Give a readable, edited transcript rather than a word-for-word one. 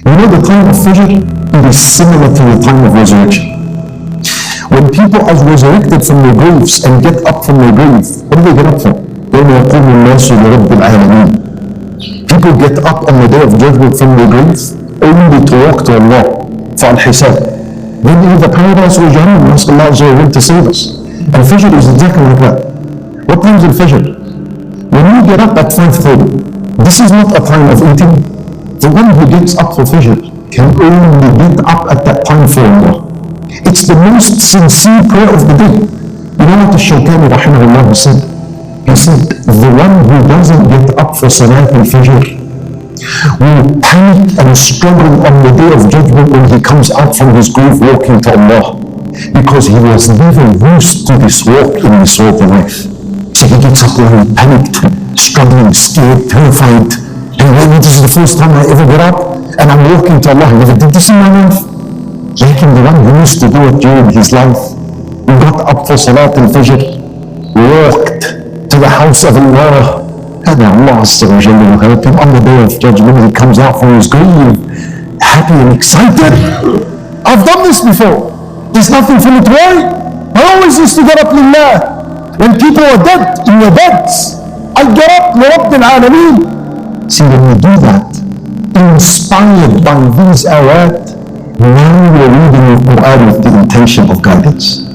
You know, the time of Fajr, it is similar to the time of resurrection. When people are resurrected from their graves and get up from their grave, what do they get up for? يوم يقوم الناس لرب العالمين. People get up on the day of judgment from their graves only to walk to Allah for al-Hisab. Then either paradise or Jahannam, ask Allah Azza wa Jalla to save us. And Fajr is exactly like that. What time is al-Fajr? When you get up at 5:30, this is not a time of eating. The one who gets up for Fajr can only get up at that time for Allah. It's the most sincere prayer of the day. You know what Al-Shawkani rahimahullah said? He said, the one who doesn't get up for Salat al-Fajr will panic and struggle on the day of judgment when he comes out from his grave walking to Allah, because he was never used to this walk in this world of life. So he gets up when he panicked, struggling, scared, terrified. And maybe this is the first time I ever get up and I'm walking to Allah. I never did this in my life. Like the one who used to do it during his life, who got up for Salat al-Fajr, walked to the house of Allah, and Allah Azza wa Jalla will help him on the day of judgment. He comes out from his grave, happy and excited. I've done this before. There's nothing for me to worry. I always used to get up lillah. When people are dead in their beds, I get up, لرب العالمين. See, when you do that, inspired by these ayat, now you're reading the Quran with the intention of guidance.